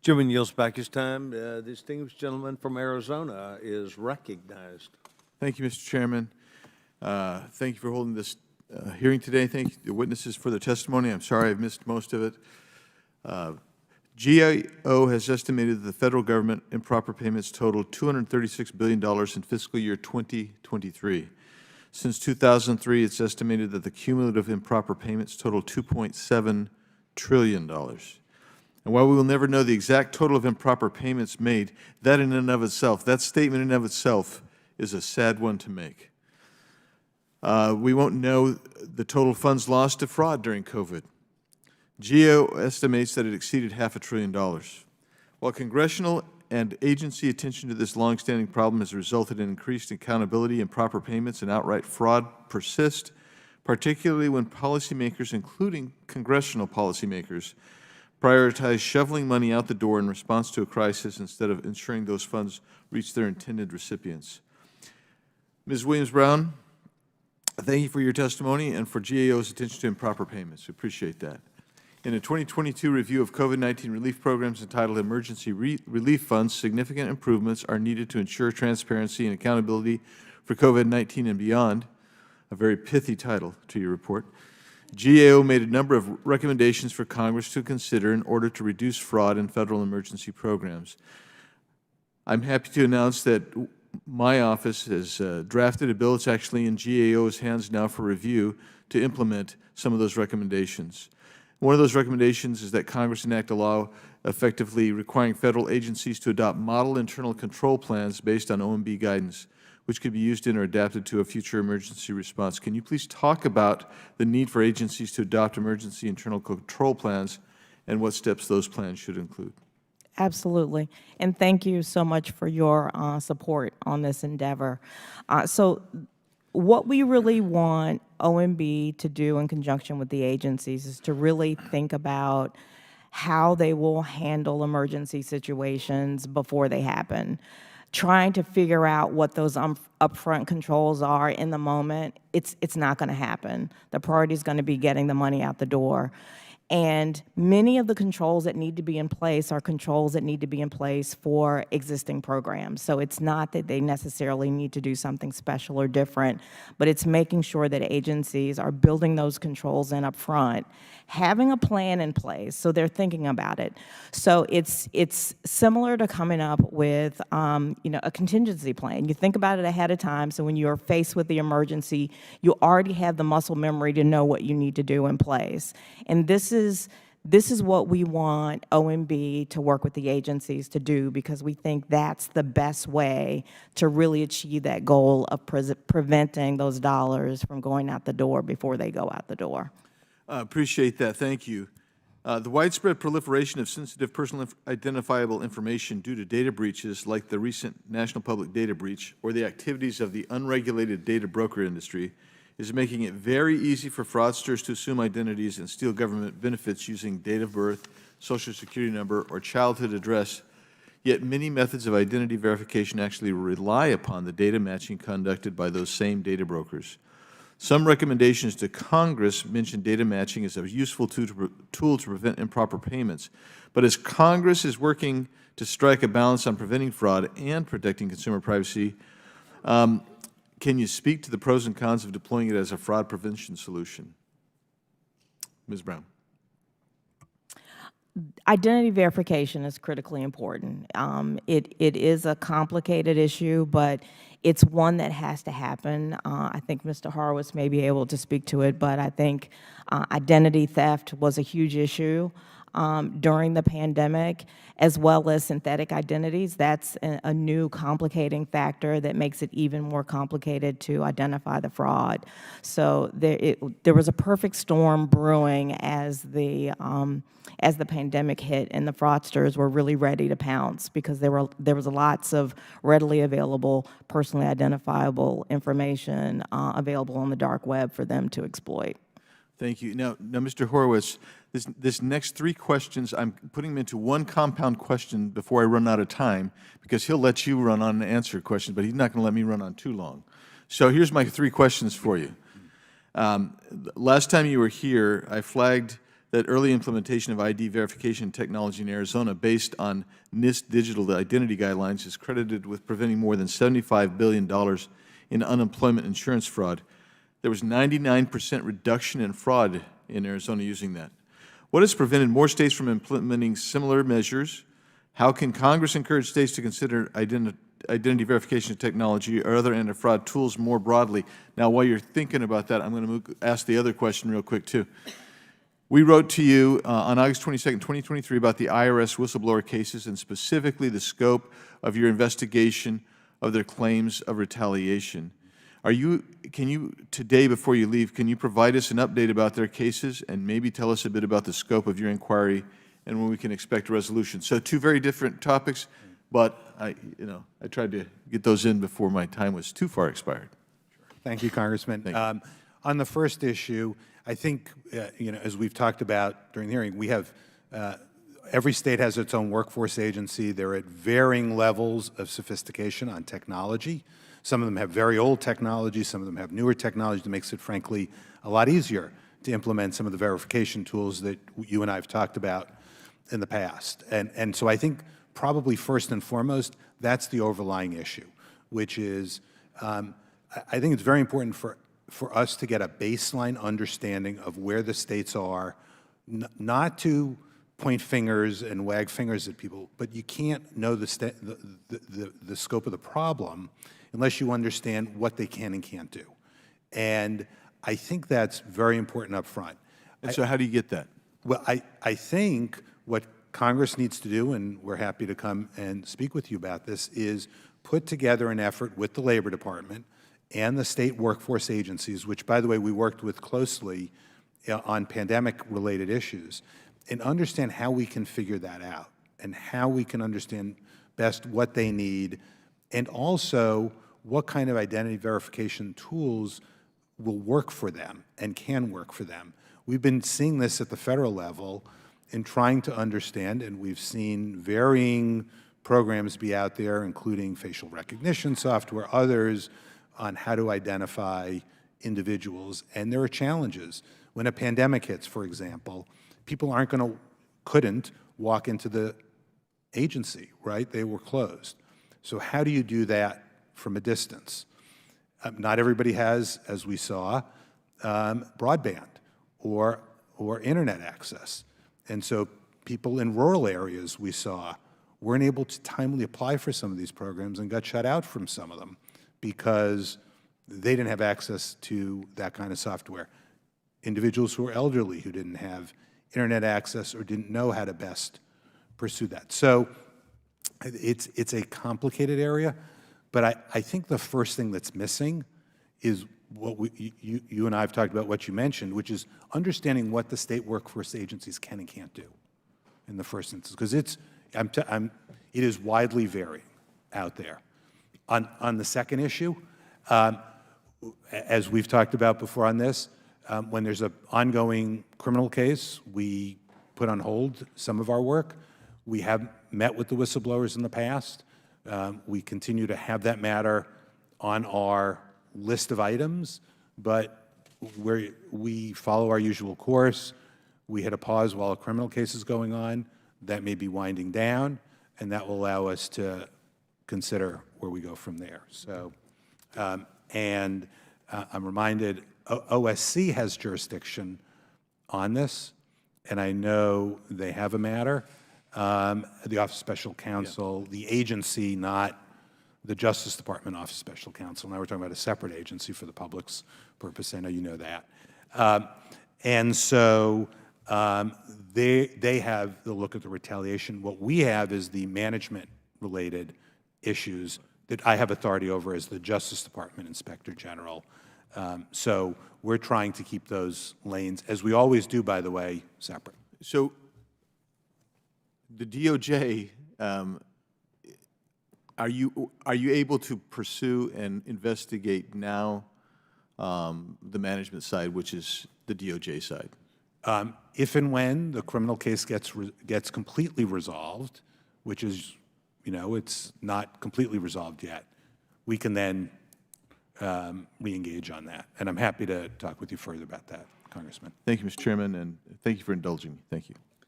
Gentleman yields back his time. The distinguished gentleman from Arizona is recognized. Thank you, Mr. Chairman. Thank you for holding this hearing today. Thank you to the witnesses for their testimony. I'm sorry I've missed most of it. GAO has estimated that the federal government improper payments totaled $236 billion in fiscal year 2023. Since 2003, it's estimated that the cumulative improper payments totaled $2.7 trillion. And while we will never know the exact total of improper payments made, that in and of itself, that statement in and of itself is a sad one to make. We won't know the total funds lost to fraud during COVID. GAO estimates that it exceeded $500 billion. While congressional and agency attention to this longstanding problem has resulted in increased accountability, improper payments and outright fraud persist, particularly when policymakers, including congressional policymakers, prioritize shoveling money out the door in response to a crisis instead of ensuring those funds reach their intended recipients. Ms. Williams-Brown, thank you for your testimony and for GAO's attention to improper payments. We appreciate that. In a 2022 review of COVID-19 relief programs entitled Emergency Relief Funds, significant improvements are needed to ensure transparency and accountability for COVID-19 and beyond. A very pithy title to your report. GAO made a number of recommendations for Congress to consider in order to reduce fraud in federal emergency programs. I'm happy to announce that my office has drafted a bill. It's actually in GAO's hands now for review to implement some of those recommendations. One of those recommendations is that Congress enact a law effectively requiring federal agencies to adopt model internal control plans based on OMB guidance, which could be used in or adapted to a future emergency response. Can you please talk about the need for agencies to adopt emergency internal control plans and what steps those plans should include? Absolutely. And thank you so much for your support on this endeavor. So what we really want OMB to do in conjunction with the agencies is to really think about how they will handle emergency situations before they happen. Trying to figure out what those upfront controls are in the moment, it's not going to happen. The priority is going to be getting the money out the door. And many of the controls that need to be in place are controls that need to be in place for existing programs. So it's not that they necessarily need to do something special or different, but it's making sure that agencies are building those controls in up front, having a plan in place, so they're thinking about it. So it's similar to coming up with a contingency plan. You think about it ahead of time, so when you're faced with the emergency, you already have the muscle memory to know what you need to do in place. And this is what we want OMB to work with the agencies to do, because we think that's the best way to really achieve that goal of preventing those dollars from going out the door before they go out the door. Appreciate that. Thank you. The widespread proliferation of sensitive personal identifiable information due to data breaches like the recent National Public Data Breach or the activities of the unregulated data broker industry is making it very easy for fraudsters to assume identities and steal government benefits using date of birth, social security number, or childhood address. Yet many methods of identity verification actually rely upon the data matching conducted by those same data brokers. Some recommendations to Congress mention data matching as a useful tool to prevent improper payments. But as Congress is working to strike a balance on preventing fraud and protecting consumer privacy, can you speak to the pros and cons of deploying it as a fraud prevention solution? Ms. Brown. Identity verification is critically important. It is a complicated issue, but it's one that has to happen. I think Mr. Horowitz may be able to speak to it, but I think identity theft was a huge issue during the pandemic, as well as synthetic identities. That's a new complicating factor that makes it even more complicated to identify the fraud. So there was a perfect storm brewing as the pandemic hit, and the fraudsters were really ready to pounce because there was lots of readily available, personally identifiable information available on the dark web for them to exploit. Thank you. Now, Mr. Horowitz, this next three questions, I'm putting them into one compound question before I run out of time, because he'll let you run on and answer questions, but he's not going to let me run on too long. So here's my three questions for you. Last time you were here, I flagged that early implementation of ID verification technology in Arizona based on NIST digital identity guidelines is credited with preventing more than $75 billion in unemployment insurance fraud. There was 99% reduction in fraud in Arizona using that. What has prevented more states from implementing similar measures? How can Congress encourage states to consider identity verification technology or other anti-fraud tools more broadly? Now, while you're thinking about that, I'm going to ask the other question real quick, too. We wrote to you on August 22nd, 2023 about the IRS whistleblower cases and specifically the scope of your investigation of their claims of retaliation. Can you, today before you leave, can you provide us an update about their cases and maybe tell us a bit about the scope of your inquiry and when we can expect a resolution? So two very different topics, but I tried to get those in before my time was too far expired. Thank you, Congressman. Thank you. On the first issue, I think, as we've talked about during the hearing, we have, every state has its own workforce agency. They're at varying levels of sophistication on technology. Some of them have very old technology. Some of them have newer technology that makes it, frankly, a lot easier to implement some of the verification tools that you and I have talked about in the past. And so I think probably first and foremost, that's the overlying issue, which is I think it's very important for us to get a baseline understanding of where the states are, not to point fingers and wag fingers at people, but you can't know the scope of the problem unless you understand what they can and can't do. And I think that's very important up front. And so how do you get that? Well, I think what Congress needs to do, and we're happy to come and speak with you about this, is put together an effort with the Labor Department and the state workforce agencies, which, by the way, we worked with closely on pandemic-related issues, and understand how we can figure that out and how we can understand best what they need, and also what kind of identity verification tools will work for them and can work for them. We've been seeing this at the federal level and trying to understand, and we've seen varying programs be out there, including facial recognition software, others, on how to identify individuals. And there are challenges. When a pandemic hits, for example, people couldn't walk into the agency, right? They were closed. So how do you do that from a distance? Not everybody has, as we saw, broadband or internet access. And so people in rural areas, we saw, weren't able to timely apply for some of these programs and got shut out from some of them because they didn't have access to that kind of software. Individuals who were elderly who didn't have internet access or didn't know how to best pursue that. So it's a complicated area, but I think the first thing that's missing is what you and I have talked about, what you mentioned, which is understanding what the state workforce agencies can and can't do in the first instance, because it is widely varying out there. On the second issue, as we've talked about before on this, when there's an ongoing criminal case, we put on hold some of our work. We have met with the whistleblowers in the past. We continue to have that matter on our list of items, but we follow our usual course. We hit a pause while a criminal case is going on. That may be winding down, and that will allow us to consider where we go from there. So, I'm reminded OSC has jurisdiction on this, and I know they have a matter. The Office of Special Counsel, the agency, not the Justice Department Office of Special Counsel. Now we're talking about a separate agency for the public's purpose. I know you know that. And so they have the look at the retaliation. What we have is the management-related issues that I have authority over as the Justice Department Inspector General. So we're trying to keep those lanes, as we always do, by the way, separate. So the DOJ, are you able to pursue and investigate now the management side, which is the DOJ side? If and when the criminal case gets completely resolved, which is, it's not completely resolved yet, we can then re-engage on that. And I'm happy to talk with you further about that, Congressman. Thank you, Mr. Chairman, and thank you for indulging me. Thank you.